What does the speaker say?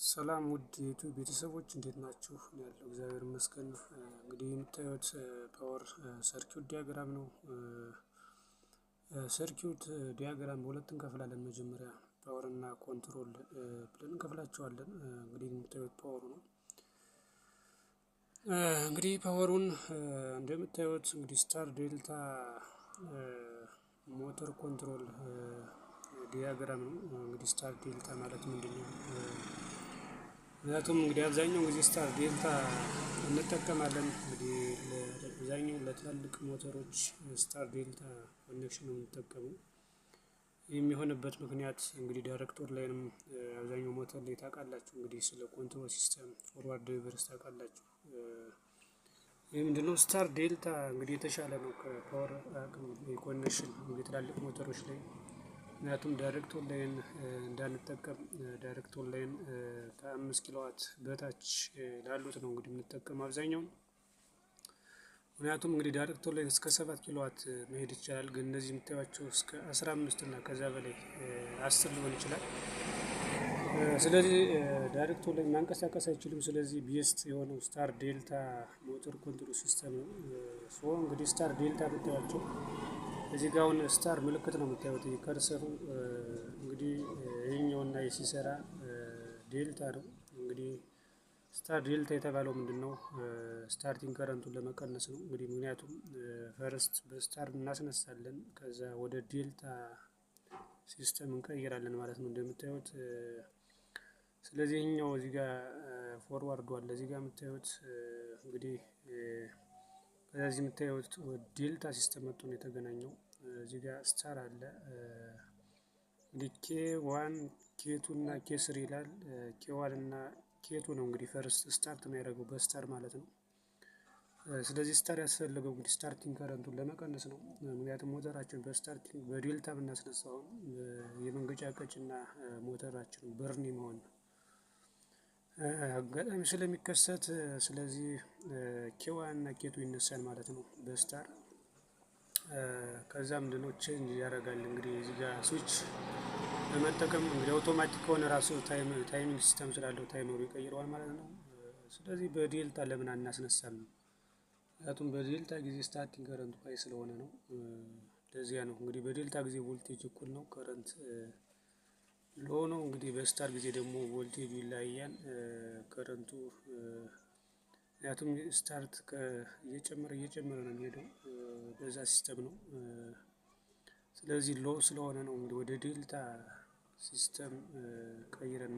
ሰላም ውድ የዩቲዩብ ቤተሰቦች እንዴት ናችሁ? እኔ ያለው እግዚአብሔር ይመስገን። እንግዲህ የምታዩት ፓወር ሰርኪዩት ዲያግራም ነው። ሰርኪዩት ዲያግራም በሁለት እንከፍላለን። መጀመሪያ ፓወር እና ኮንትሮል ብለን እንከፍላቸዋለን። እንግዲህ የምታዩት ፓወሩ ነው። እንግዲህ ፓወሩን እንደምታዩት እንግዲህ ስታር ዴልታ ሞተር ኮንትሮል ዲያግራም ነው። እንግዲህ ስታር ዴልታ ማለት ምንድነው? ምክንያቱም እንግዲህ አብዛኛው ጊዜ ስታር ዴልታ እንጠቀማለን። እንግዲህ ለአብዛኛው ለትላልቅ ሞተሮች ስታር ዴልታ ኮኔክሽን ነው የምንጠቀመው። የሚሆንበት ምክንያት እንግዲህ ዳይሬክተር ላይንም አብዛኛው ሞተር ላይ ታውቃላችሁ እንግዲህ ስለ ኮንትሮል ሲስተም ፎርዋርድ ሪቨርስ ታውቃላችሁ። ይህ ምንድነው? ስታር ዴልታ እንግዲህ የተሻለ ነው ከፓወር አቅም የኮኔክሽን እንግዲህ ትላልቅ ሞተሮች ላይ። ምክንያቱም ዳይሬክት ኦንላይን እንዳንጠቀም ዳይሬክት ኦንላይን ከ5 ኪሎዋት በታች ላሉት ነው እንግዲህ የምንጠቀመው አብዛኛውን። ምክንያቱም እንግዲህ ዳይሬክት ኦንላይን እስከ 7 ኪሎዋት መሄድ ይቻላል። ግን እነዚህ የምታዩዋቸው እስከ 15 እና ከዛ በላይ 10 ሊሆን ይችላል። ስለዚህ ዳይሬክት ኦንላይን ማንቀሳቀስ አይችልም። ስለዚህ ቤስት የሆነው ስታር ዴልታ ሞተር ኮንትሮል ሲስተም ነው። ሶ እንግዲህ ስታር ዴልታ ብታዩዋቸው እዚህ ጋር አሁን ስታር ምልክት ነው የምታዩት። ከርሰሩ እንግዲህ ይሄኛውና ሲሰራ ዴልታ ነው። እንግዲህ ስታር ዴልታ የተባለው ምንድነው? ስታርቲንግ ከረንቱን ለመቀነስ ነው። እንግዲህ ምክንያቱም ፈርስት በስታር እናስነሳለን ከዛ ወደ ዴልታ ሲስተም እንቀይራለን ማለት ነው እንደምታዩት። ስለዚህ ይሄኛው እዚህ ጋር ፎርዋርዱ አለ እዚህ ጋር የምታዩት እንግዲህ ከዚህ የምታዩት ዴልታ ሲስተም መጥቶ ነው የተገናኘው። እዚህ ጋር ስታር አለ። ኬ ዋን ኬቱ እና ኬ ስሪ ይላል። ኬ ዋን እና ኬቱ ነው እንግዲህ ፈርስት ስታርት የሚያደርገው በስታር ማለት ነው። ስለዚህ ስታር ያስፈልገው እንግዲህ ስታርቲንግ ከረንቱን ለመቀነስ ነው። ምክንያቱም ሞተራችን በስታርቲንግ በዴልታ ብናስነሳው የመንገጫገጭና ሞተራችን በርን የመሆን አጋጣሚ ስለሚከሰት ስለዚህ ኬዋን እና ኬቱ ይነሳል ማለት ነው በስታር። ከዛ ምንድነው ቼንጅ ያደርጋል እንግዲህ እዚህ ጋር ስዊች በመጠቀም እንግዲህ አውቶማቲክ ከሆነ ራሱ ታይሚንግ ሲስተም ስላለው ታይመሩ ይቀይረዋል ማለት ነው። ስለዚህ በዴልታ ለምን አናስነሳም? ምክንያቱም በዴልታ ጊዜ ስታርቲንግ ከረንቱ ሃይ ስለሆነ ነው። ለዚያ ነው እንግዲህ በዴልታ ጊዜ ቮልቴጅ እኩል ነው ከረንት ሎ ነው። እንግዲህ በስታር ጊዜ ደግሞ ቮልቴጁ ይለያያል ከረንቱ። ምክንያቱም ስታርት እየጨመረ ነው የሚሄደው በዛ ሲስተም ነው። ስለዚህ ሎ ስለሆነ ነው እንግዲህ ወደ ዴልታ ሲስተም ቀይረን